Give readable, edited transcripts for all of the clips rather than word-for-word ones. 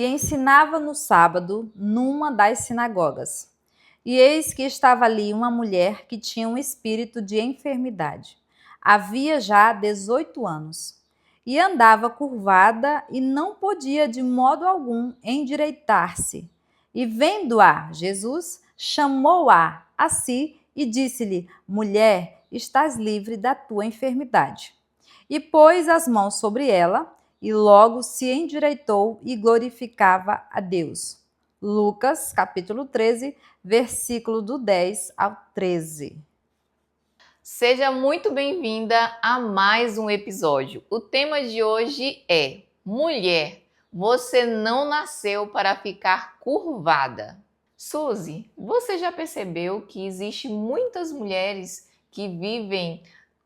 E ensinava no sábado numa das sinagogas. E eis que estava ali uma mulher que tinha um espírito de enfermidade. Havia já 18 anos. E andava curvada e não podia de modo algum endireitar-se. E vendo-a, Jesus chamou-a a si e disse-lhe: Mulher, estás livre da tua enfermidade. E pôs as mãos sobre ela, e logo se endireitou e glorificava a Deus. Lucas, capítulo 13, versículo do 10 ao 13. Seja muito bem-vinda a mais um episódio. O tema de hoje é: Mulher, você não nasceu para ficar curvada. Suzy, você já percebeu que existe muitas mulheres que vivem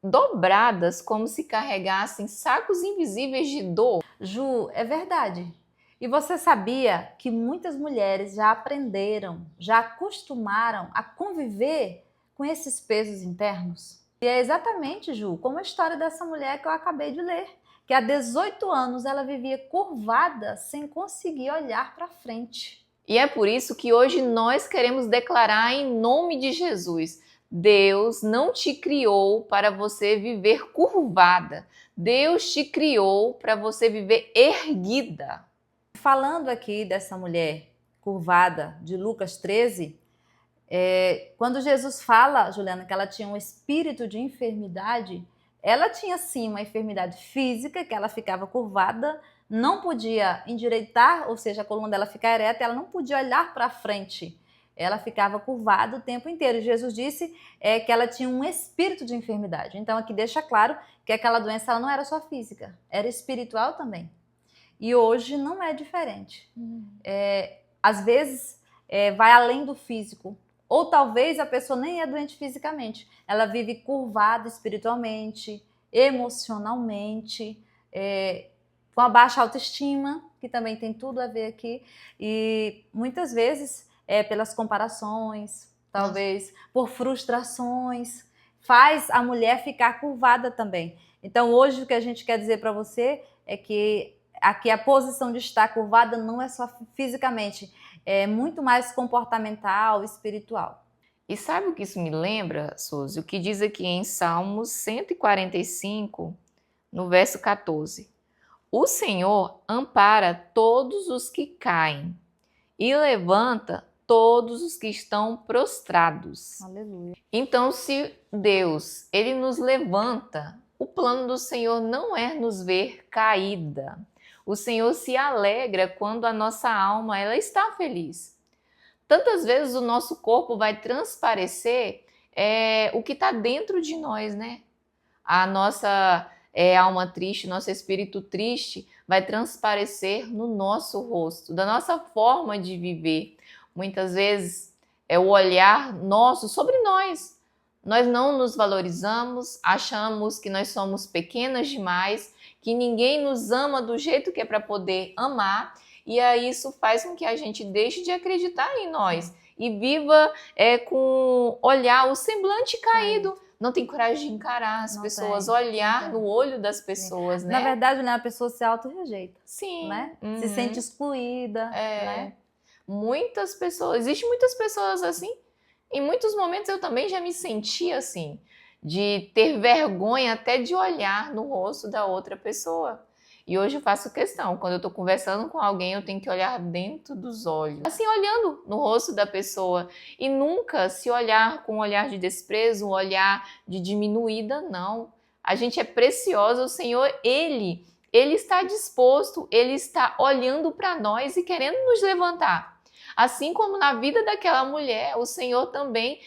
dobradas como se carregassem sacos invisíveis de dor? Ju, é verdade. E você sabia que muitas mulheres já aprenderam, já acostumaram a conviver com esses pesos internos? E é exatamente, Ju, como a história dessa mulher que eu acabei de ler, que há 18 anos ela vivia curvada sem conseguir olhar para frente. E é por isso que hoje nós queremos declarar em nome de Jesus: Deus não te criou para você viver curvada. Deus te criou para você viver erguida. Falando aqui dessa mulher curvada de Lucas 13, quando Jesus fala, Juliana, que ela tinha um espírito de enfermidade, ela tinha sim uma enfermidade física, que ela ficava curvada, não podia endireitar, ou seja, a coluna dela ficar ereta, ela não podia olhar para frente. Ela ficava curvada o tempo inteiro. Jesus disse que ela tinha um espírito de enfermidade. Então aqui deixa claro que aquela doença ela não era só física, era espiritual também. E hoje não é diferente. Às vezes vai além do físico. Ou talvez a pessoa nem é doente fisicamente. Ela vive curvada espiritualmente, emocionalmente, com a baixa autoestima, que também tem tudo a ver aqui. E muitas vezes pelas comparações, talvez por frustrações, faz a mulher ficar curvada também. Então hoje o que a gente quer dizer para você é que aqui a posição de estar curvada não é só fisicamente, é muito mais comportamental, espiritual. E sabe o que isso me lembra, Suzy? O que diz aqui em Salmos 145, no verso 14. O Senhor ampara todos os que caem e levanta todos os que estão prostrados. Aleluia. Então, se Deus, ele nos levanta, o plano do Senhor não é nos ver caída. O Senhor se alegra quando a nossa alma ela está feliz. Tantas vezes o nosso corpo vai transparecer o que está dentro de nós, né? A nossa alma triste, nosso espírito triste vai transparecer no nosso rosto, da nossa forma de viver. Muitas vezes é o olhar nosso sobre nós. Nós não nos valorizamos, achamos que nós somos pequenas demais, que ninguém nos ama do jeito que é para poder amar, e aí isso faz com que a gente deixe de acreditar em nós e viva com olhar, o semblante caído. Não tem coragem de encarar as pessoas, olhar no olho das pessoas, né? Na verdade, né, a pessoa se auto-rejeita. Sim. Né? Se sente excluída. Né? Muitas pessoas, existem muitas pessoas assim. Em muitos momentos eu também já me senti assim, de ter vergonha até de olhar no rosto da outra pessoa. E hoje eu faço questão, quando eu estou conversando com alguém, eu tenho que olhar dentro dos olhos, assim, olhando no rosto da pessoa. E nunca se olhar com um olhar de desprezo, um olhar de diminuída, não. A gente é preciosa, o Senhor, Ele está disposto, Ele está olhando para nós e querendo nos levantar. Assim como na vida daquela mulher, o Senhor também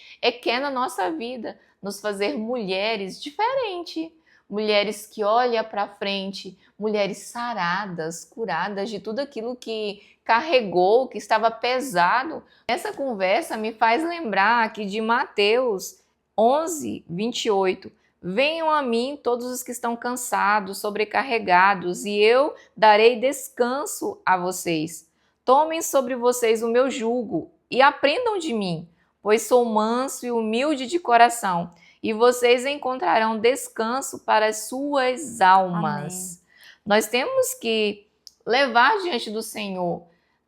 quer na nossa vida nos fazer mulheres diferentes. Mulheres que olham para frente, mulheres saradas, curadas de tudo aquilo que carregou, que estava pesado. Essa conversa me faz lembrar aqui de Mateus 11, 28. Venham a mim todos os que estão cansados, sobrecarregados, e eu darei descanso a vocês. Tomem sobre vocês o meu jugo e aprendam de mim, pois sou manso e humilde de coração, e vocês encontrarão descanso para as suas almas. Amém. Nós temos que levar diante do Senhor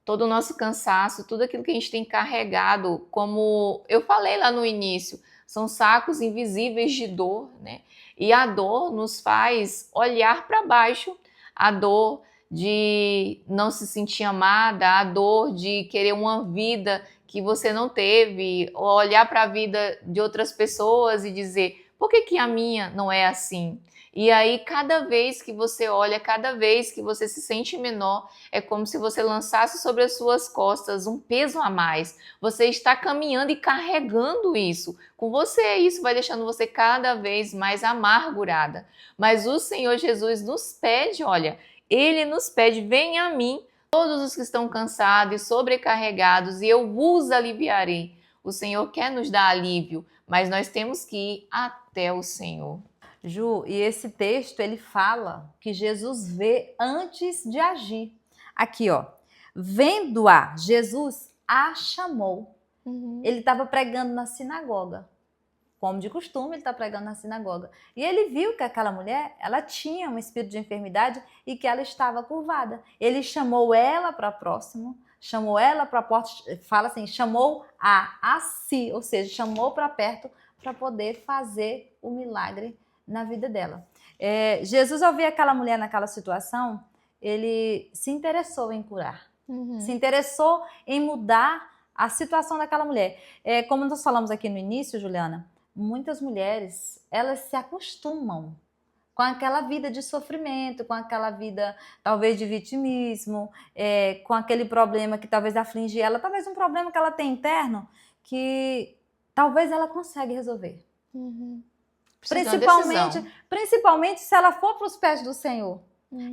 todo o nosso cansaço, tudo aquilo que a gente tem carregado, como eu falei lá no início, são sacos invisíveis de dor, né? E a dor nos faz olhar para baixo, a dor de não se sentir amada, a dor de querer uma vida que você não teve, ou olhar para a vida de outras pessoas e dizer, por que a minha não é assim? E aí, cada vez que você olha, cada vez que você se sente menor, é como se você lançasse sobre as suas costas um peso a mais. Você está caminhando e carregando isso com você. Isso vai deixando você cada vez mais amargurada. Mas o Senhor Jesus nos pede, olha, Ele nos pede, venha a mim, todos os que estão cansados e sobrecarregados, e eu vos aliviarei. O Senhor quer nos dar alívio, mas nós temos que ir até o Senhor. Ju, e esse texto ele fala que Jesus vê antes de agir. Aqui, ó, vendo-a, Jesus a chamou. Ele estava pregando na sinagoga. Como de costume, ele está pregando na sinagoga. E ele viu que aquela mulher, ela tinha um espírito de enfermidade e que ela estava curvada. Ele chamou ela para próximo, chamou ela para a porta, fala assim, chamou a si, ou seja, chamou para perto para poder fazer o milagre na vida dela. Jesus, ao ver aquela mulher naquela situação, ele se interessou em curar, se interessou em mudar a situação daquela mulher. Como nós falamos aqui no início, Juliana, muitas mulheres, elas se acostumam com aquela vida de sofrimento, com aquela vida talvez de vitimismo, com aquele problema que talvez aflige ela, talvez um problema que ela tem interno, que talvez ela consegue resolver. Principalmente se ela for para os pés do Senhor,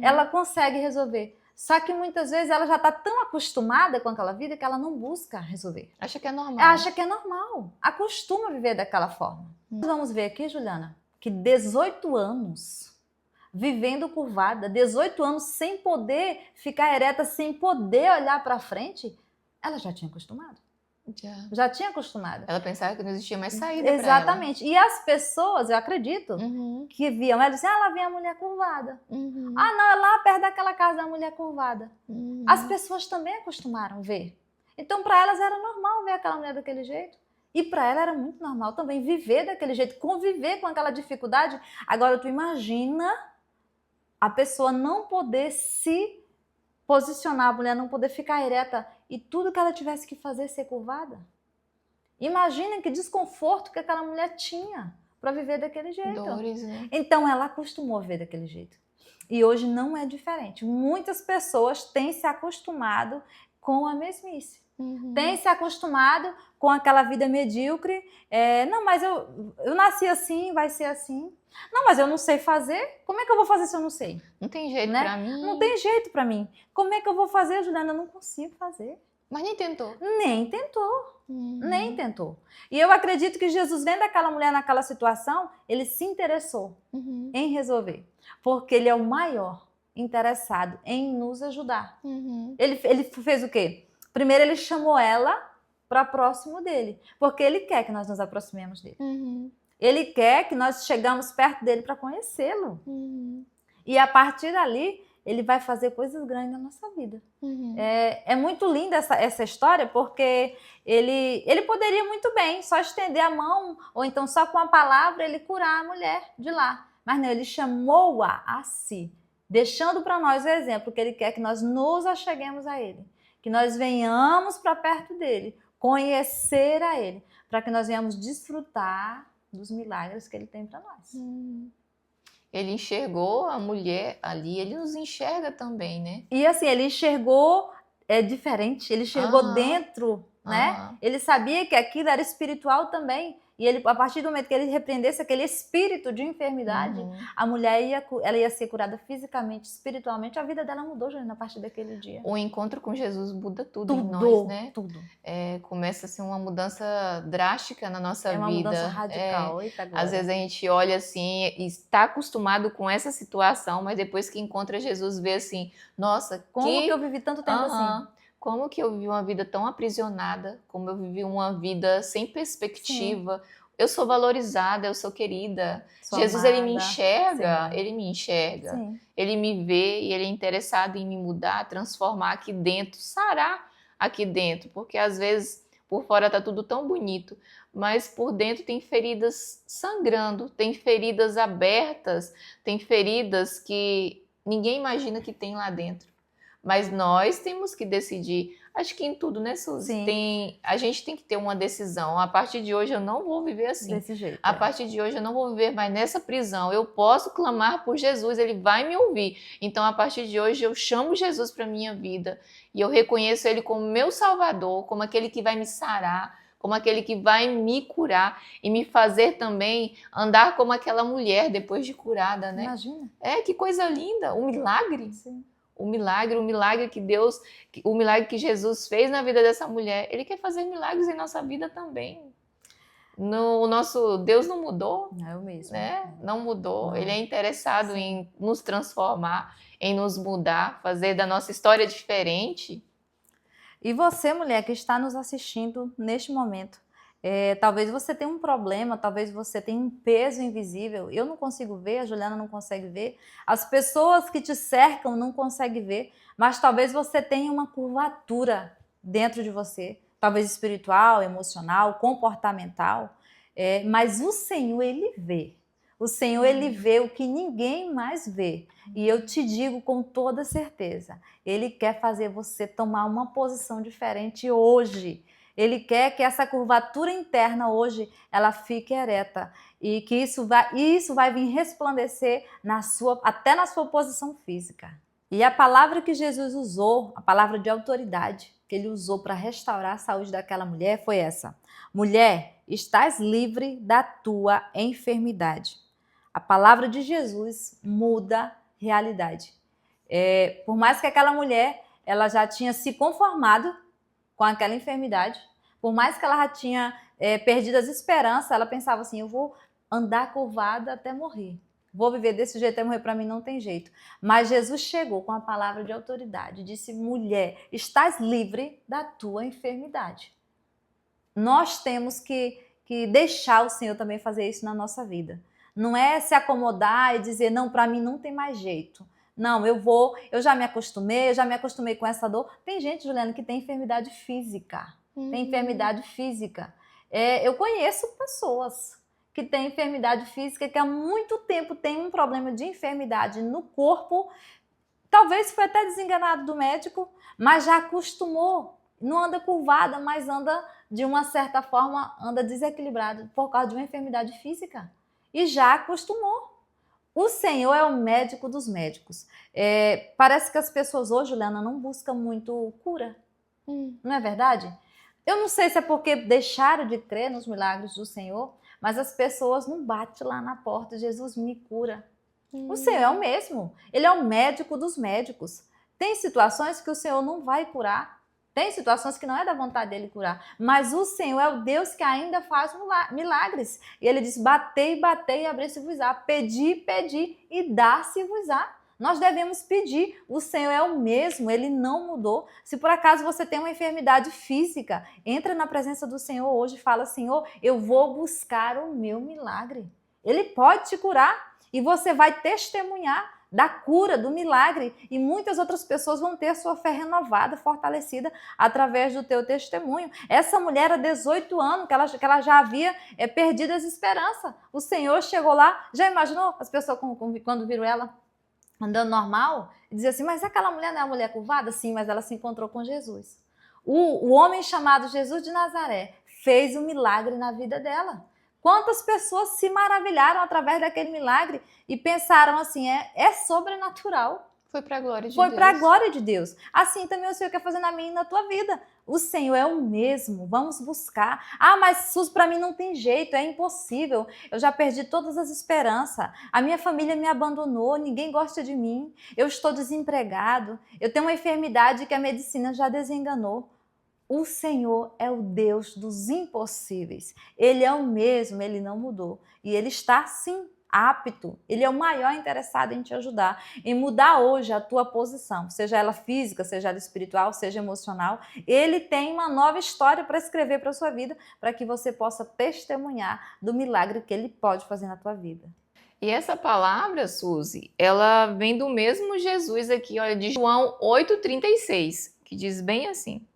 ela consegue resolver. Só que muitas vezes ela já está tão acostumada com aquela vida que ela não busca resolver. Acha que é normal. Acha que é normal. Acostuma a viver daquela forma. Vamos ver aqui, Juliana, que 18 anos vivendo curvada, 18 anos sem poder ficar ereta, sem poder olhar para frente, ela já tinha acostumado. Já tinha acostumado. Ela pensava que não existia mais saída. Exatamente. E as pessoas, eu acredito, que viam ela assim, lá vem a mulher curvada. Não, é lá perto daquela casa da mulher curvada. As pessoas também acostumaram a ver. Então, para elas era normal ver aquela mulher daquele jeito. E para ela era muito normal também viver daquele jeito, conviver com aquela dificuldade. Agora, tu imagina a pessoa não poder se posicionar, a mulher não poder ficar ereta e tudo que ela tivesse que fazer ser curvada. Imagina que desconforto que aquela mulher tinha para viver daquele jeito. Dores, né? Então ela acostumou a viver daquele jeito. E hoje não é diferente. Muitas pessoas têm se acostumado com a mesmice. Têm se acostumado com aquela vida medíocre. Não, mas eu nasci assim, vai ser assim. Não, mas eu não sei fazer. Como é que eu vou fazer se eu não sei? Não tem jeito, né? pra mim. Não tem jeito pra mim. Como é que eu vou fazer, Juliana? Eu não consigo fazer. Mas nem tentou. Nem tentou. Nem tentou. E eu acredito que Jesus, vendo aquela mulher naquela situação, ele se interessou em resolver. Porque ele é o maior interessado em nos ajudar. Ele fez o quê? Primeiro ele chamou ela para próximo dele. Porque ele quer que nós nos aproximemos dele. Ele quer que nós chegamos perto dele para conhecê-lo. E a partir dali, ele vai fazer coisas grandes na nossa vida. É muito linda essa história, porque ele poderia muito bem só estender a mão, ou então só com a palavra ele curar a mulher de lá. Mas não, ele chamou-a a si, deixando para nós o exemplo que ele quer que nós nos acheguemos a ele, que nós venhamos para perto dele, conhecer a ele, para que nós venhamos desfrutar dos milagres que ele tem para nós. Ele enxergou a mulher ali, ele nos enxerga também, né? E assim, ele enxergou diferente, ele enxergou dentro, né? Ele sabia que aquilo era espiritual também. E ele, a partir do momento que ele repreendesse aquele espírito de enfermidade, a mulher ela ia ser curada fisicamente, espiritualmente. A vida dela mudou, Juliana, a partir daquele dia. O encontro com Jesus muda tudo em nós, né? Tudo. Começa a ser uma mudança drástica na nossa vida. É uma mudança radical. Às vezes a gente olha assim e está acostumado com essa situação, mas depois que encontra Jesus, vê assim, nossa, como que eu vivi tanto tempo assim? Como que eu vivi uma vida tão aprisionada, como eu vivi uma vida sem perspectiva. Sim. Eu sou valorizada, eu sou querida. Jesus, amada. Ele me enxerga, Sim. Ele me enxerga. Sim. Ele me vê e ele é interessado em me mudar, transformar aqui dentro, sarar aqui dentro, porque às vezes por fora tá tudo tão bonito, mas por dentro tem feridas sangrando, tem feridas abertas, tem feridas que ninguém imagina que tem lá dentro. Mas nós temos que decidir. Acho que em tudo, né, Suzy? Sim. A gente tem que ter uma decisão. A partir de hoje eu não vou viver assim. Desse jeito. A partir de hoje eu não vou viver mais nessa prisão. Eu posso clamar por Jesus, ele vai me ouvir. Então, a partir de hoje eu chamo Jesus para minha vida e eu reconheço ele como meu Salvador, como aquele que vai me sarar, como aquele que vai me curar e me fazer também andar como aquela mulher depois de curada, né? Imagina. Que coisa linda, um milagre. Sim. O milagre que Deus, o milagre que Jesus fez na vida dessa mulher, ele quer fazer milagres em nossa vida também. O nosso Deus não mudou, Não é o mesmo, né? Não mudou. Não. Ele é interessado Sim. em nos transformar, em nos mudar, fazer da nossa história diferente. E você, mulher, que está nos assistindo neste momento, talvez você tenha um problema, talvez você tenha um peso invisível. Eu não consigo ver, a Juliana não consegue ver, as pessoas que te cercam não conseguem ver, mas talvez você tenha uma curvatura dentro de você, talvez espiritual, emocional, comportamental, mas o Senhor, Ele vê. O Senhor, Ele vê o que ninguém mais vê. E eu te digo com toda certeza, Ele quer fazer você tomar uma posição diferente hoje. Ele quer que essa curvatura interna hoje, ela fique ereta. E que isso vai vir resplandecer até na sua posição física. E a palavra que Jesus usou, a palavra de autoridade que Ele usou para restaurar a saúde daquela mulher foi essa: mulher, estás livre da tua enfermidade. A palavra de Jesus muda realidade. Por mais que aquela mulher ela já tinha se conformado com aquela enfermidade, por mais que ela já tinha perdido as esperanças, ela pensava assim: eu vou andar curvada até morrer. Vou viver desse jeito até morrer, para mim não tem jeito. Mas Jesus chegou com a palavra de autoridade, disse: mulher, estás livre da tua enfermidade. Nós temos que deixar o Senhor também fazer isso na nossa vida. Não é se acomodar e dizer: não, para mim não tem mais jeito. Não, eu já me acostumei com essa dor. Tem gente, Juliana, que tem enfermidade física. Tem enfermidade física. Eu conheço pessoas que têm enfermidade física, que há muito tempo tem um problema de enfermidade no corpo. Talvez foi até desenganado do médico, mas já acostumou. Não anda curvada, mas anda, de uma certa forma, anda desequilibrado por causa de uma enfermidade física. E já acostumou. O Senhor é o médico dos médicos. Parece que as pessoas hoje, Juliana, não buscam muito cura. Não é verdade? Eu não sei se é porque deixaram de crer nos milagres do Senhor, mas as pessoas não batem lá na porta: Jesus, me cura. O Senhor é o mesmo. Ele é o médico dos médicos. Tem situações que o Senhor não vai curar. Tem situações que não é da vontade dele curar, mas o Senhor é o Deus que ainda faz milagres. E ele diz: batei, batei e abri-se-vos-á. Pedi, pedi e dá-se-vos-á. Nós devemos pedir. O Senhor é o mesmo, Ele não mudou. Se por acaso você tem uma enfermidade física, entra na presença do Senhor hoje e fala: Senhor, eu vou buscar o meu milagre. Ele pode te curar e você vai testemunhar da cura, do milagre, e muitas outras pessoas vão ter a sua fé renovada, fortalecida através do teu testemunho. Essa mulher há 18 anos que ela já havia perdido as esperanças. O Senhor chegou lá, já imaginou as pessoas quando viram ela andando normal, e diziam assim: mas aquela mulher não é a mulher curvada? Sim, mas ela se encontrou com Jesus. O homem chamado Jesus de Nazaré fez um milagre na vida dela. Quantas pessoas se maravilharam através daquele milagre e pensaram assim: é sobrenatural. Foi para a glória de Foi Deus. para a glória de Deus. Assim também o Senhor quer fazer na minha e na tua vida. O Senhor é o mesmo, vamos buscar. Ah, mas SUS para mim não tem jeito, é impossível. Eu já perdi todas as esperanças. A minha família me abandonou, ninguém gosta de mim. Eu estou desempregado. Eu tenho uma enfermidade que a medicina já desenganou. O Senhor é o Deus dos impossíveis. Ele é o mesmo, Ele não mudou. E Ele está, sim, apto. Ele é o maior interessado em te ajudar, em mudar hoje a tua posição, seja ela física, seja ela espiritual, seja emocional. Ele tem uma nova história para escrever para a sua vida, para que você possa testemunhar do milagre que Ele pode fazer na tua vida. E essa palavra, Suzy, ela vem do mesmo Jesus aqui, olha, de João 8,36, que diz bem assim: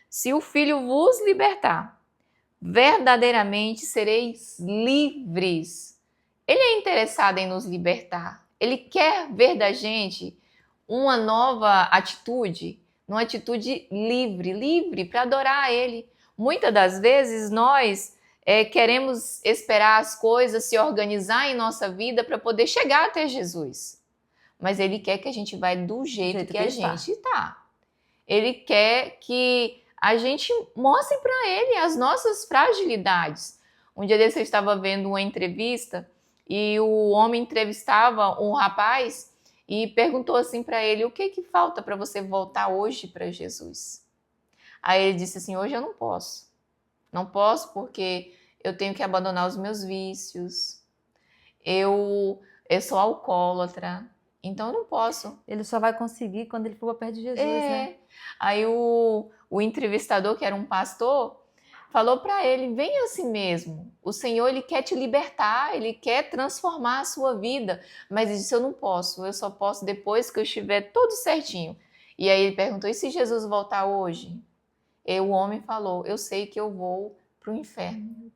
Se o Filho vos libertar, verdadeiramente sereis livres. Ele é interessado em nos libertar. Ele quer ver da gente uma nova atitude, uma atitude livre para adorar a Ele. Muitas das vezes nós queremos esperar as coisas se organizar em nossa vida para poder chegar até Jesus. Mas Ele quer que a gente vá do jeito que a gente está. Ele quer que a gente mostre para Ele as nossas fragilidades. Um dia desse eu estava vendo uma entrevista e o homem entrevistava um rapaz e perguntou assim para ele: o que falta para você voltar hoje para Jesus? Aí ele disse assim: hoje eu não posso. Não posso porque eu tenho que abandonar os meus vícios. Eu sou alcoólatra, então eu não posso. Ele só vai conseguir quando ele for perto de Jesus, né? Aí o entrevistador, que era um pastor, falou para ele: venha assim mesmo. O Senhor, Ele quer te libertar, Ele quer transformar a sua vida. Mas ele disse: eu não posso, eu só posso depois que eu estiver tudo certinho. E aí ele perguntou: e se Jesus voltar hoje? E o homem falou: eu sei que eu vou para o inferno.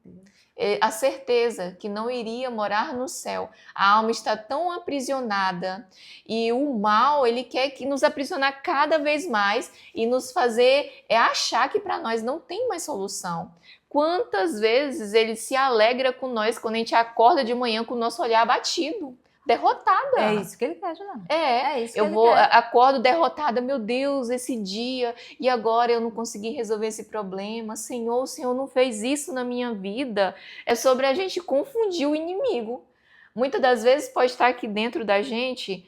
A certeza que não iria morar no céu. A alma está tão aprisionada e o mal, ele quer que nos aprisionar cada vez mais e nos fazer achar que para nós não tem mais solução. Quantas vezes ele se alegra com nós quando a gente acorda de manhã com o nosso olhar abatido, derrotada. É isso que ele quer, Juliana. É isso que ele quer. Acordo derrotada, meu Deus, esse dia, e agora eu não consegui resolver esse problema. Senhor, o Senhor não fez isso na minha vida. É sobre a gente confundir o inimigo. Muitas das vezes pode estar aqui dentro da gente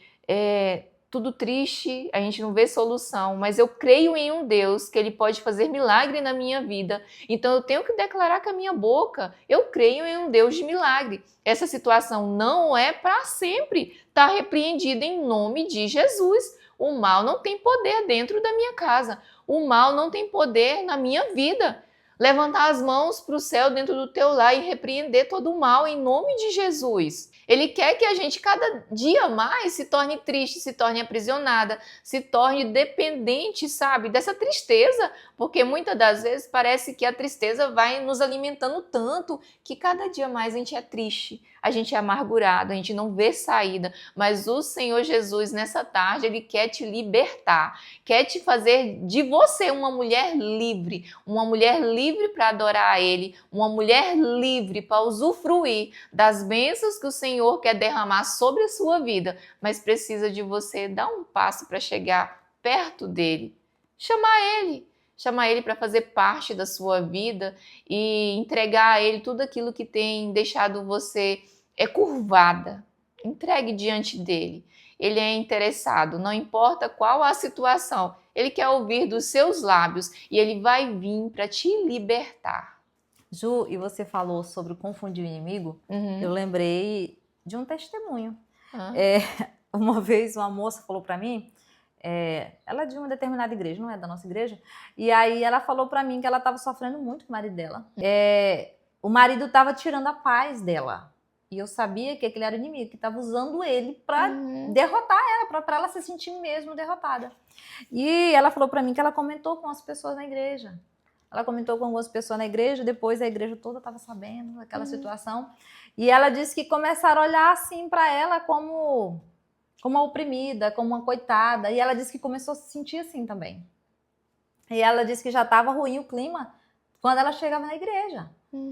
tudo triste, a gente não vê solução, mas eu creio em um Deus que Ele pode fazer milagre na minha vida, então eu tenho que declarar com a minha boca: eu creio em um Deus de milagre. Essa situação não é para sempre, está repreendida em nome de Jesus. O mal não tem poder dentro da minha casa, o mal não tem poder na minha vida. Levantar as mãos para o céu dentro do teu lar e repreender todo o mal em nome de Jesus. Ele quer que a gente cada dia mais se torne triste, se torne aprisionada, se torne dependente, sabe, dessa tristeza, porque muitas das vezes parece que a tristeza vai nos alimentando tanto que cada dia mais a gente é triste, a gente é amargurado, a gente não vê saída, mas o Senhor Jesus nessa tarde, Ele quer te libertar, quer te fazer de você uma mulher livre para adorar a Ele, uma mulher livre para usufruir das bênçãos que o Senhor quer derramar sobre a sua vida, mas precisa de você dar um passo para chegar perto dele, chamar ele para fazer parte da sua vida e entregar a ele tudo aquilo que tem deixado você curvada. Entregue diante dele. Ele é interessado, não importa qual a situação, ele quer ouvir dos seus lábios e ele vai vir para te libertar. Ju, e você falou sobre confundir o inimigo, eu lembrei de um testemunho. Uma vez uma moça falou para mim, ela é de uma determinada igreja, não é da nossa igreja, e aí ela falou para mim que ela estava sofrendo muito com o marido dela. O marido estava tirando a paz dela. E eu sabia que aquele era o inimigo, que estava usando ele para derrotar ela, para ela se sentir mesmo derrotada. E ela falou para mim que ela comentou com as pessoas na igreja. Ela comentou com algumas pessoas na igreja, depois a igreja toda estava sabendo daquela situação. E ela disse que começaram a olhar assim para ela como uma oprimida, como uma coitada. E ela disse que começou a se sentir assim também. E ela disse que já estava ruim o clima quando ela chegava na igreja.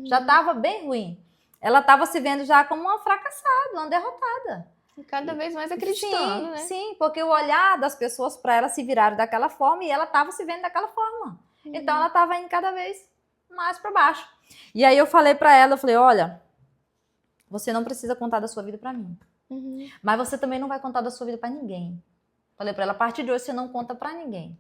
Já estava bem ruim. Ela estava se vendo já como uma fracassada, uma derrotada. E cada vez mais acreditando, né? Sim, porque o olhar das pessoas para ela se viraram daquela forma e ela estava se vendo daquela forma. Então ela estava indo cada vez mais para baixo. E aí eu falei para ela, eu falei: olha, você não precisa contar da sua vida para mim. Mas você também não vai contar da sua vida para ninguém. Falei para ela: a partir de hoje você não conta para ninguém.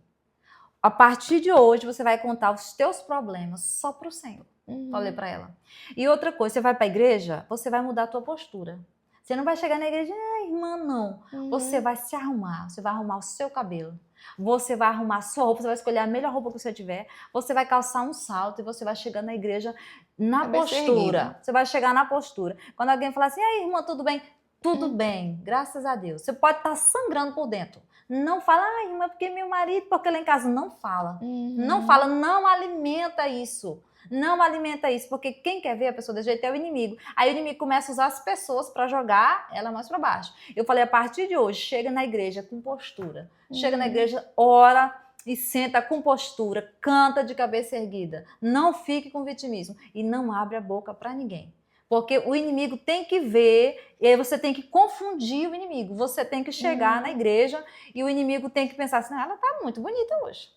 A partir de hoje você vai contar os teus problemas só para o Senhor. Falei para ela. E outra coisa, você vai para a igreja, você vai mudar a tua postura. Você não vai chegar na igreja: irmã, não. Você vai se arrumar, você vai arrumar o seu cabelo, você vai arrumar a sua roupa, você vai escolher a melhor roupa que você tiver, você vai calçar um salto e você vai chegar na igreja na postura. Você vai chegar na postura. Quando alguém falar assim: irmã, tudo bem? Tudo bem, graças a Deus. Você pode estar sangrando por dentro. Não fala, ai, mas porque meu marido, porque lá em casa, não fala. Uhum. Não fala, não alimenta isso. Não alimenta isso, porque quem quer ver a pessoa desse jeito é o inimigo. Aí o inimigo começa a usar as pessoas para jogar ela mais para baixo. Eu falei, a partir de hoje, chega na igreja com postura. Chega na igreja, ora e senta com postura, canta de cabeça erguida. Não fique com vitimismo e não abre a boca para ninguém. Porque o inimigo tem que ver, e aí você tem que confundir o inimigo. Você tem que chegar na igreja e o inimigo tem que pensar assim, ela tá muito bonita hoje.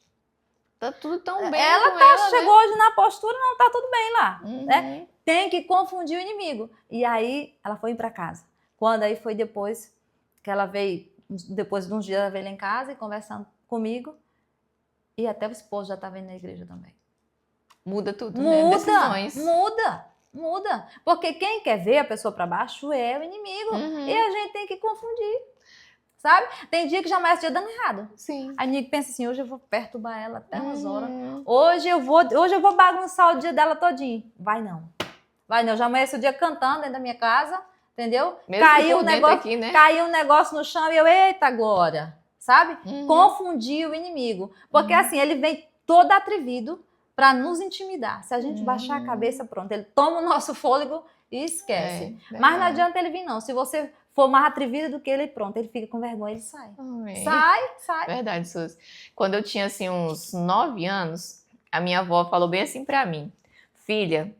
Tá tudo tão bem Ela com tá, ela, chegou hoje na postura, não tá tudo bem lá. Uhum. Né? Tem que confundir o inimigo. E aí ela foi para casa. Quando aí foi depois que ela veio, depois de uns dias ela veio lá em casa e conversando comigo. E até o esposo já estava indo na igreja também. Muda tudo, né? Decisões. Muda. Porque quem quer ver a pessoa para baixo é o inimigo. Uhum. E a gente tem que confundir. Sabe? Tem dia que já amanhece o dia dando errado. Sim. Aí o inimigo pensa assim, hoje eu vou perturbar ela até umas horas. Uhum. Hoje eu vou bagunçar o dia dela todinho. Vai não. Já amanhece o dia cantando dentro da minha casa, entendeu? Mesmo Caiu por um dentro negócio, aqui, né? caiu um negócio no chão e eu, eita agora, sabe? Uhum. Confundir o inimigo. Porque assim, ele vem todo atrevido para nos intimidar. Se a gente baixar a cabeça, pronto, ele toma o nosso fôlego e esquece. Mas não adianta ele vir não. Se você for mais atrevido do que ele, pronto, ele fica com vergonha, ele sai. Amém. Sai. Verdade, Suzy. Quando eu tinha, assim, uns 9 anos, a minha avó falou bem assim pra mim. Filha,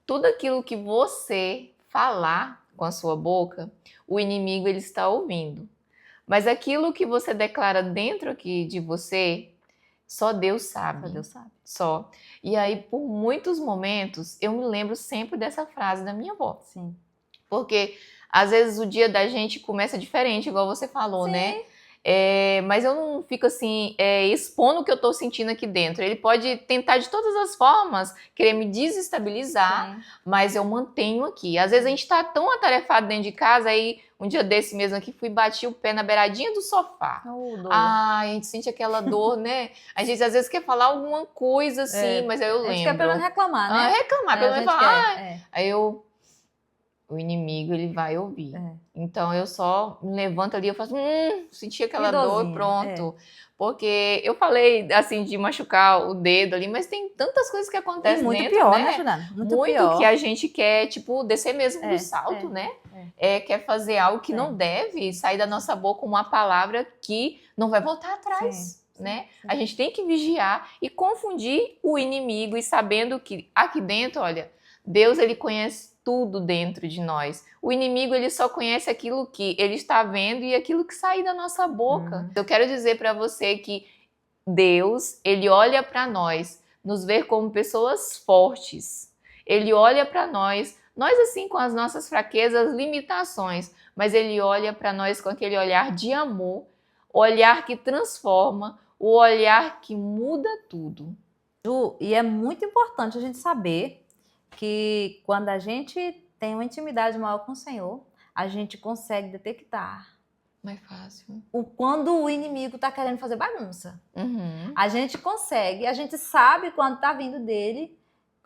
tudo aquilo que você falar com a sua boca, o inimigo, ele está ouvindo. Mas aquilo que você declara dentro aqui de você, só Deus sabe. Só Deus sabe. Só. E aí, por muitos momentos, eu me lembro sempre dessa frase da minha avó. Sim. Porque às vezes o dia da gente começa diferente, igual você falou, Sim. né? Mas eu não fico assim, expondo o que eu tô sentindo aqui dentro. Ele pode tentar de todas as formas querer me desestabilizar, Sim. mas eu mantenho aqui. Às vezes a gente tá tão atarefado dentro de casa, aí um dia desse mesmo aqui, fui e bati o pé na beiradinha do sofá. A gente sente aquela dor, né? A gente às vezes quer falar alguma coisa assim, mas aí eu lembro. A gente quer pelo menos reclamar, né? Reclamar, pelo menos falar. Aí o inimigo, ele vai ouvir. Então, eu só me levanto ali, eu faço, senti aquela dor, pronto. Porque eu falei, assim, de machucar o dedo ali, mas tem tantas coisas que acontecem muito dentro, pior, né, Juliana? Muito pior. Que a gente quer, tipo, descer mesmo do salto, né? Quer fazer algo que não deve sair da nossa boca uma palavra que não vai voltar atrás. Né? A gente tem que vigiar e confundir o inimigo e sabendo que aqui dentro, olha, Deus, ele conhece tudo dentro de nós. O inimigo, ele só conhece aquilo que ele está vendo e aquilo que sai da nossa boca. Eu quero dizer para você que Deus, ele olha para nós, nos vê como pessoas fortes. Ele olha para nós assim com as nossas fraquezas, limitações, mas ele olha para nós com aquele olhar de amor, o olhar que transforma, o olhar que muda tudo. Ju, e é muito importante a gente saber que quando a gente tem uma intimidade maior com o Senhor, a gente consegue detectar mais fácil quando o inimigo está querendo fazer bagunça. Uhum. A gente consegue, a gente sabe quando está vindo dele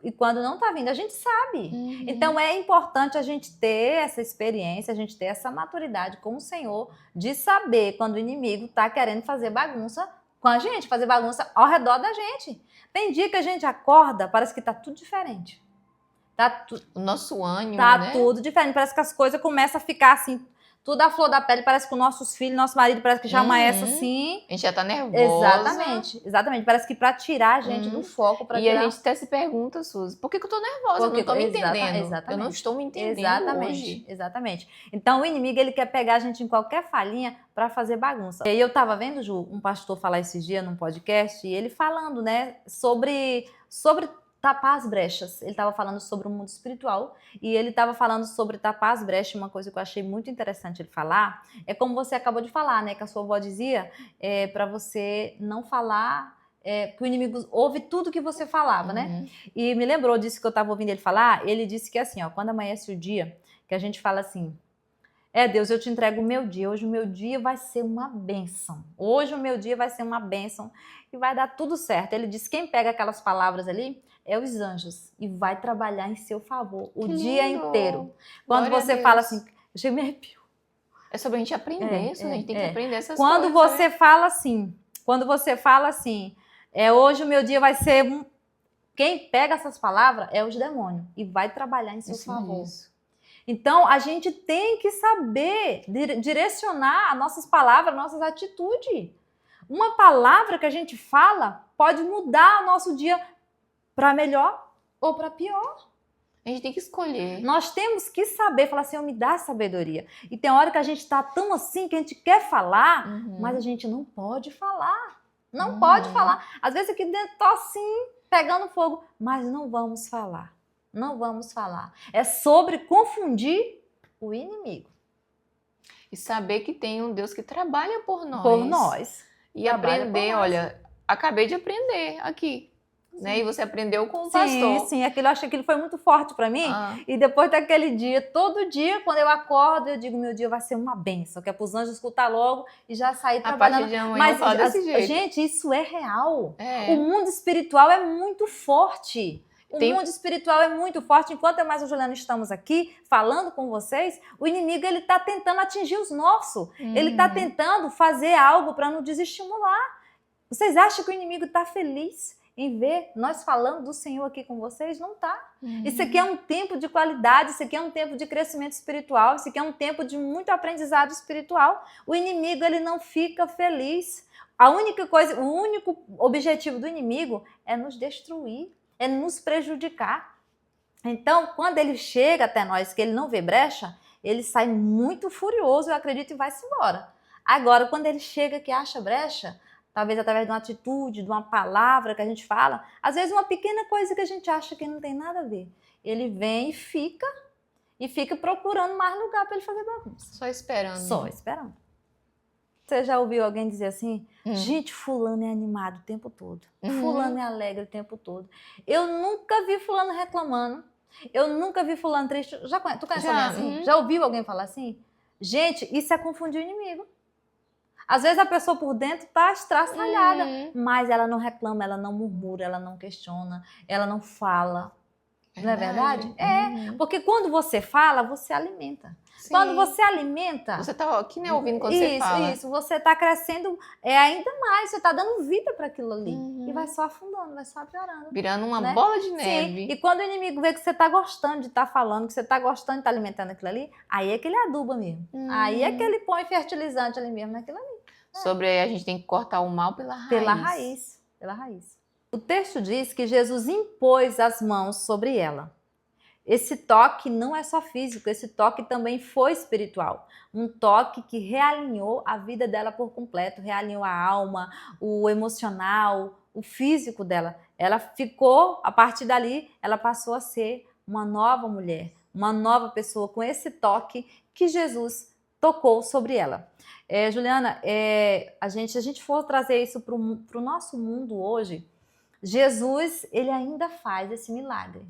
e quando não está vindo, a gente sabe. Uhum. Então é importante a gente ter essa experiência, a gente ter essa maturidade com o Senhor de saber quando o inimigo está querendo fazer bagunça com a gente, fazer bagunça ao redor da gente. Tem dia que a gente acorda, parece que está tudo diferente. O nosso ânimo, né? Tudo diferente. Parece que as coisas começam a ficar assim, tudo à flor da pele. Parece que os nossos filhos, nosso marido, parece que já amanhece assim. A gente já tá nervosa. Exatamente. Parece que pra tirar a gente do foco. A gente até se pergunta, Suzy, por que eu tô nervosa? Porque eu não tô me entendendo. Exatamente. Eu não estou me entendendo hoje. Exatamente. Então, o inimigo, ele quer pegar a gente em qualquer falhinha pra fazer bagunça. E aí eu tava vendo, Ju, um pastor falar esses dias num podcast, e ele falando, né, sobre tapar as brechas. Ele estava falando sobre o mundo espiritual e ele estava falando sobre tapar as brechas. Uma coisa que eu achei muito interessante ele falar é como você acabou de falar, né? Que a sua avó dizia para você não falar, que o inimigo ouve tudo que você falava, né? E me lembrou disso que eu estava ouvindo ele falar. Ele disse que assim, ó, quando amanhece o dia, que a gente fala assim: Deus, eu te entrego o meu dia. Hoje o meu dia vai ser uma bênção. Hoje o meu dia vai ser uma bênção e vai dar tudo certo. Ele disse: quem pega aquelas palavras ali é os anjos e vai trabalhar em seu favor o dia inteiro. Quando você fala assim, eu chego e me arrepio. É sobre a gente aprender isso, a gente tem que aprender essas Quando coisas. você fala assim, hoje o meu dia vai ser... Quem pega essas palavras é os demônios e vai trabalhar em seu favor. Então, a gente tem que saber direcionar as nossas palavras, nossas atitudes. Uma palavra que a gente fala pode mudar o nosso dia para melhor ou para pior. A gente tem que escolher. Nós temos que saber, falar, Senhor, me dá sabedoria. E tem hora que a gente está tão assim que a gente quer falar, mas a gente não pode falar. Não pode falar. Às vezes aqui dentro está assim, pegando fogo, mas não vamos falar. Não vamos falar. É sobre confundir o inimigo. E saber que tem um Deus que trabalha por nós. Por nós. E aprender, olha, acabei de aprender aqui. Né? E você aprendeu com o pastor. Sim, eu acho que aquilo foi muito forte para mim. E depois daquele dia, todo dia, quando eu acordo, eu digo, meu dia vai ser uma bênção, que é para os anjos escutar logo e já sair trabalhando. A partir de amanhã só desse jeito. Gente, isso é real. O mundo espiritual é muito forte. O mundo espiritual é muito forte. Enquanto eu mais e a Juliana estamos aqui falando com vocês, o inimigo ele está tentando atingir os nossos. Ele está tentando fazer algo para nos desestimular. Vocês acham que o inimigo está feliz em ver nós falando do Senhor aqui com vocês? Não está. Isso aqui é um tempo de qualidade, isso aqui é um tempo de crescimento espiritual, isso aqui é um tempo de muito aprendizado espiritual. O inimigo ele não fica feliz. A única coisa, o único objetivo do inimigo é nos destruir, é nos prejudicar. Então, quando ele chega até nós, que ele não vê brecha, ele sai muito furioso, eu acredito, e vai-se embora. Agora, quando ele chega que acha brecha, talvez através de uma atitude, de uma palavra que a gente fala, às vezes uma pequena coisa que a gente acha que não tem nada a ver, ele vem e fica procurando mais lugar para ele fazer bagunça. Só esperando. Só esperando. Você já ouviu alguém dizer assim? Gente, fulano é animado o tempo todo. Fulano é alegre o tempo todo. Eu nunca vi fulano reclamando. Eu nunca vi fulano triste. Tu conhece alguém assim? Já ouviu alguém falar assim? Gente, isso é confundir o inimigo. Às vezes a pessoa por dentro está estraçalhada, mas ela não reclama, ela não murmura, ela não questiona, ela não fala. Não é verdade? Porque quando você fala, você alimenta. Sim. Quando você alimenta... Você está aqui, né, ouvindo quando você fala. Isso, você está crescendo ainda mais, você está dando vida para aquilo ali. E vai só afundando, vai só piorando. Virando uma bola de neve. Sim. E quando o inimigo vê que você está gostando de estar falando, que você está gostando de estar alimentando aquilo ali, aí é que ele aduba mesmo. Aí é que ele põe fertilizante ali mesmo naquilo ali. Sobre a gente tem que cortar o mal pela raiz. Pela raiz. O texto diz que Jesus impôs as mãos sobre ela. Esse toque não é só físico, esse toque também foi espiritual. Um toque que realinhou a vida dela por completo, realinhou a alma, o emocional, o físico dela. Ela ficou, a partir dali, ela passou a ser uma nova mulher, uma nova pessoa com esse toque que Jesus tocou sobre ela. Juliana, a gente for trazer isso para o nosso mundo hoje, Jesus, ele ainda faz esse milagre.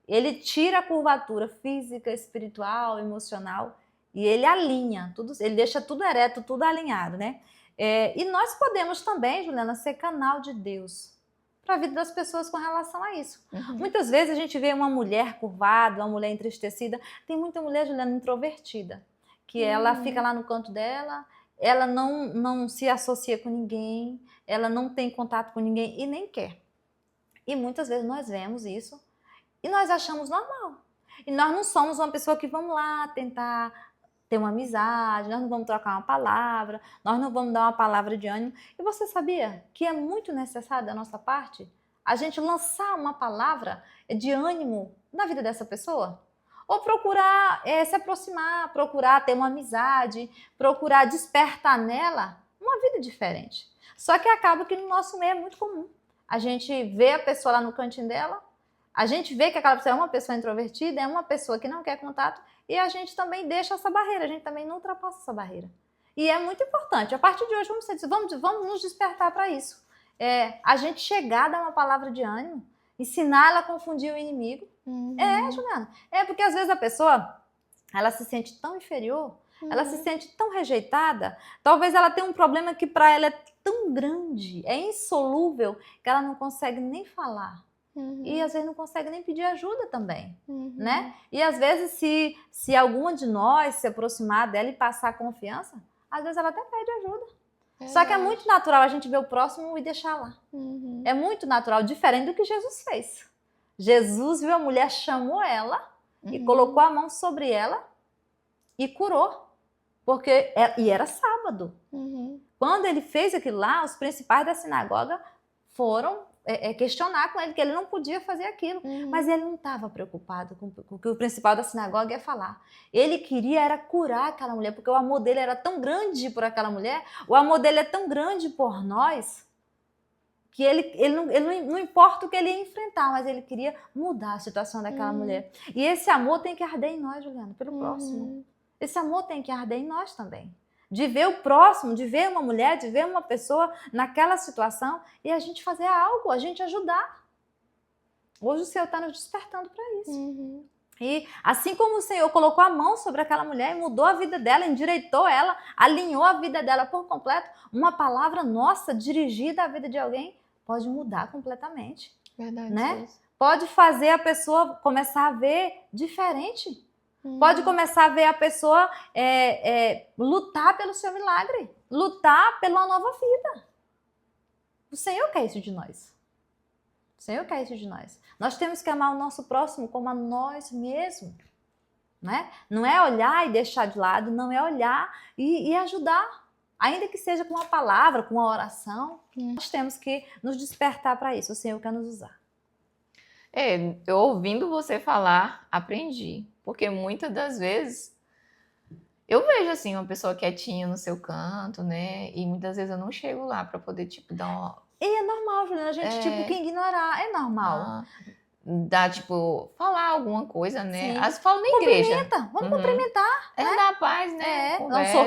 Ele tira a curvatura física, espiritual, emocional e ele alinha, tudo, ele deixa tudo ereto, tudo alinhado, né? E nós podemos também, Juliana, ser canal de Deus para a vida das pessoas com relação a isso. Muitas vezes a gente vê uma mulher curvada, uma mulher entristecida. Tem muita mulher, Juliana, introvertida, que ela fica lá no canto dela, ela não se associa com ninguém, ela não tem contato com ninguém e nem quer. E muitas vezes nós vemos isso e nós achamos normal. E nós não somos uma pessoa que vamos lá tentar ter uma amizade, nós não vamos trocar uma palavra, nós não vamos dar uma palavra de ânimo. E você sabia que é muito necessário da nossa parte a gente lançar uma palavra de ânimo na vida dessa pessoa? Ou procurar se aproximar, procurar ter uma amizade, procurar despertar nela uma vida diferente. Só que acaba que no nosso meio é muito comum. A gente vê a pessoa lá no cantinho dela, a gente vê que aquela pessoa é uma pessoa introvertida, é uma pessoa que não quer contato, e a gente também deixa essa barreira, a gente também não ultrapassa essa barreira. E é muito importante. A partir de hoje, vamos nos despertar para isso. A gente chegar a dar uma palavra de ânimo, ensinar ela a confundir o inimigo. Juliana. Porque às vezes a pessoa, ela se sente tão inferior, ela se sente tão rejeitada, talvez ela tenha um problema que para ela é tão grande, é insolúvel, que ela não consegue nem falar. E às vezes não consegue nem pedir ajuda também, né? E às vezes se alguma de nós se aproximar dela e passar confiança, às vezes ela até pede ajuda. Só que é muito natural a gente ver o próximo e deixar lá. É muito natural, diferente do que Jesus fez. Jesus viu a mulher, chamou ela e colocou a mão sobre ela e curou. E era sábado. Quando ele fez aquilo lá, os principais da sinagoga foram questionar com ele que ele não podia fazer aquilo. Mas ele não estava preocupado com o que o principal da sinagoga ia falar. Ele queria era curar aquela mulher, porque o amor dele era tão grande por aquela mulher, o amor dele é tão grande por nós, que ele não importa o que ele ia enfrentar, mas ele queria mudar a situação daquela mulher. E esse amor tem que arder em nós, Juliana, pelo próximo. Esse amor tem que arder em nós também. De ver o próximo, de ver uma mulher, de ver uma pessoa naquela situação e a gente fazer algo, a gente ajudar. Hoje o Senhor está nos despertando para isso. E assim como o Senhor colocou a mão sobre aquela mulher e mudou a vida dela, endireitou ela, alinhou a vida dela por completo, uma palavra nossa dirigida à vida de alguém pode mudar completamente. Verdade. Né? Pode fazer a pessoa começar a ver diferente. Pode começar a ver a pessoa lutar pelo seu milagre, lutar pela nova vida. O Senhor quer isso de nós. O Senhor quer isso de nós. Nós temos que amar o nosso próximo como a nós mesmos. Né? Não é olhar e deixar de lado, não é olhar e ajudar. Ainda que seja com uma palavra, com uma oração, nós temos que nos despertar para isso. O Senhor quer nos usar. Eu ouvindo você falar, aprendi. Porque muitas das vezes eu vejo assim uma pessoa quietinha no seu canto, né? E muitas vezes eu não chego lá para poder tipo dar uma... E é normal, Juliana, a gente tipo que ignorar, é normal. Dar tipo falar alguma coisa, né? Sim. Às vezes falo na igreja. Vamos cumprimentar. É dar paz, né? Conversa,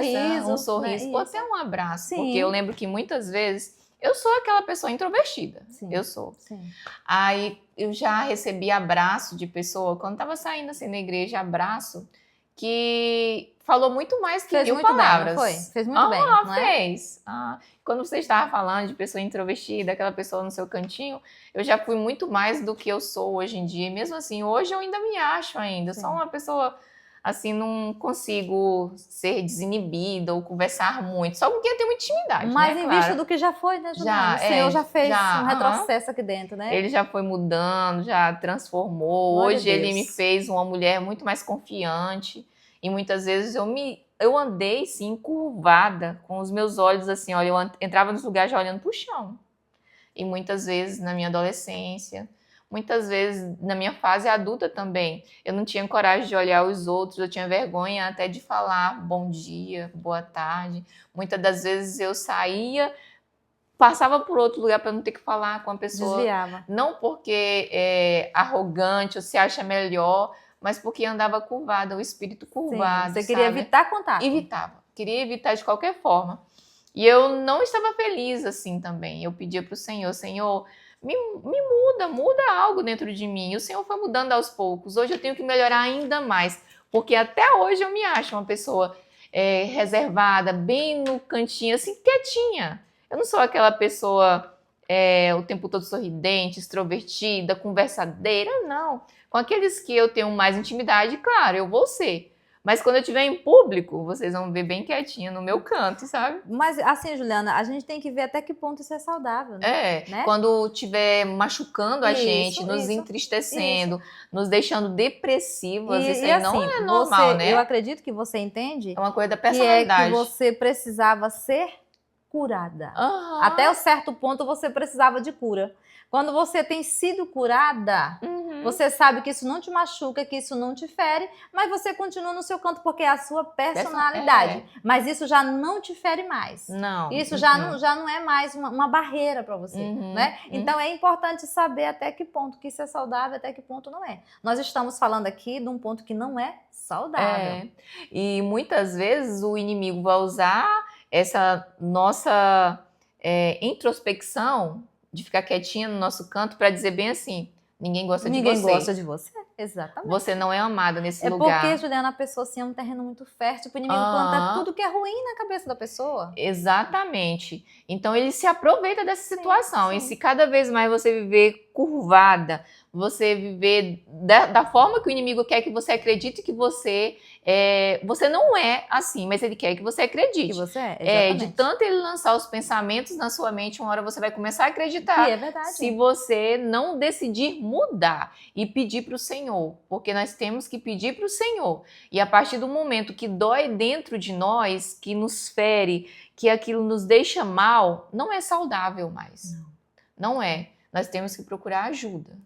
um sorriso, né? Pode ser um abraço. Sim. Porque eu lembro que muitas vezes eu sou aquela pessoa introvertida. Sim. Eu sou. Sim. Aí eu já recebi abraço de pessoa, quando tava saindo assim na igreja, abraço, que falou muito mais que Fez mil muito palavras. Bem, não foi? Fez muito bem, não fez. Quando você estava falando de pessoa introvertida, aquela pessoa no seu cantinho, eu já fui muito mais do que eu sou hoje em dia. E mesmo assim, hoje eu ainda me acho ainda. Sou uma pessoa... Assim, não consigo ser desinibida ou conversar muito. Só com quem eu tenho muita intimidade, mais né? em vista do que já foi, né, Juliana? O Senhor já fez um retrocesso aqui dentro, né? Ele já foi mudando, já transformou. Glória Hoje ele me fez uma mulher muito mais confiante. E muitas vezes eu andei, sim, curvada, com os meus olhos assim, olha, eu entrava nos lugares já olhando pro chão. E muitas vezes na minha adolescência... Muitas vezes, na minha fase adulta também, eu não tinha coragem de olhar os outros, eu tinha vergonha até de falar bom dia, boa tarde. Muitas das vezes eu saía, passava por outro lugar para não ter que falar com a pessoa. Desviava. Não porque é arrogante ou se acha melhor, mas porque andava curvada, o espírito curvado. Sim, você queria evitar contato. Evitava. Queria evitar de qualquer forma. E eu não estava feliz assim também. Eu pedia para o Senhor, me muda algo dentro de mim. E o Senhor foi mudando aos poucos. Hoje eu tenho que melhorar ainda mais, porque até hoje eu me acho uma pessoa reservada, bem no cantinho, assim, quietinha. Eu não sou aquela pessoa o tempo todo sorridente, extrovertida, conversadeira, não. Com aqueles que eu tenho mais intimidade, claro, eu vou ser. Mas quando eu estiver em público, vocês vão ver bem quietinha no meu canto, sabe? Mas assim, Juliana, a gente tem que ver até que ponto isso é saudável, né? Quando estiver machucando a gente, nos entristecendo, nos deixando depressivas, isso aí não é normal, né? Eu acredito que você entende. É uma coisa da personalidade. Que você precisava ser curada. Até um certo ponto você precisava de cura. Quando você tem sido curada, você sabe que isso não te machuca, que isso não te fere, mas você continua no seu canto porque é a sua personalidade. Mas isso já não te fere mais. Não. Isso já não é mais uma barreira para você, né? Então é importante saber até que ponto que isso é saudável, até que ponto não é. Nós estamos falando aqui de um ponto que não é saudável. E muitas vezes o inimigo vai usar essa nossa introspecção de ficar quietinha no nosso canto para dizer bem assim, ninguém gosta de você. Ninguém gosta de você, exatamente. Você não é amada nesse lugar. É porque, Juliana, a pessoa assim, é um terreno muito fértil para o inimigo plantar tudo que é ruim na cabeça da pessoa. Exatamente. Então ele se aproveita dessa situação. E se cada vez mais você viver curvada, você viver da forma que o inimigo quer que você acredite que você não é assim, mas ele quer que você acredite. Que você é, exatamente. De tanto ele lançar os pensamentos na sua mente, uma hora você vai começar a acreditar. Que é verdade. Se você não decidir mudar e pedir para o Senhor, porque nós temos que pedir para o Senhor. E a partir do momento que dói dentro de nós, que nos fere, que aquilo nos deixa mal, não é saudável mais. Não é. Nós temos que procurar ajuda.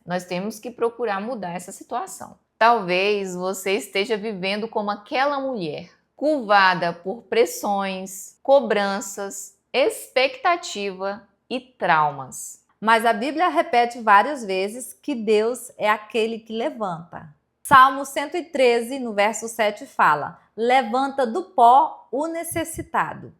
Nós temos que procurar mudar essa situação. Talvez você esteja vivendo como aquela mulher, curvada por pressões, cobranças, expectativa e traumas. Mas a Bíblia repete várias vezes que Deus é aquele que levanta. Salmo 113, no verso 7, fala: levanta do pó o necessitado.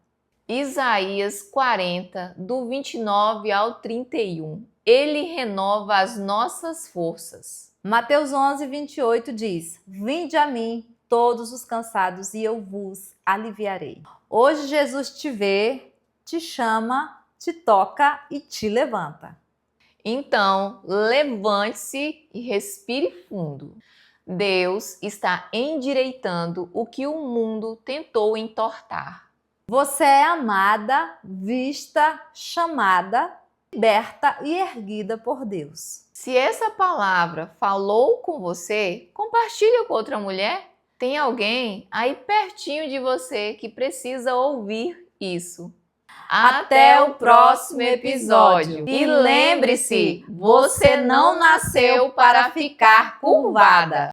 Isaías 40, do 29 ao 31. Ele renova as nossas forças. Mateus 11, 28 diz: vinde a mim, todos os cansados, e eu vos aliviarei. Hoje Jesus te vê, te chama, te toca e te levanta. Então, levante-se e respire fundo. Deus está endireitando o que o mundo tentou entortar. Você é amada, vista, chamada, liberta e erguida por Deus. Se essa palavra falou com você, compartilha com outra mulher. Tem alguém aí pertinho de você que precisa ouvir isso. Até o próximo episódio. E lembre-se, você não nasceu para ficar curvada.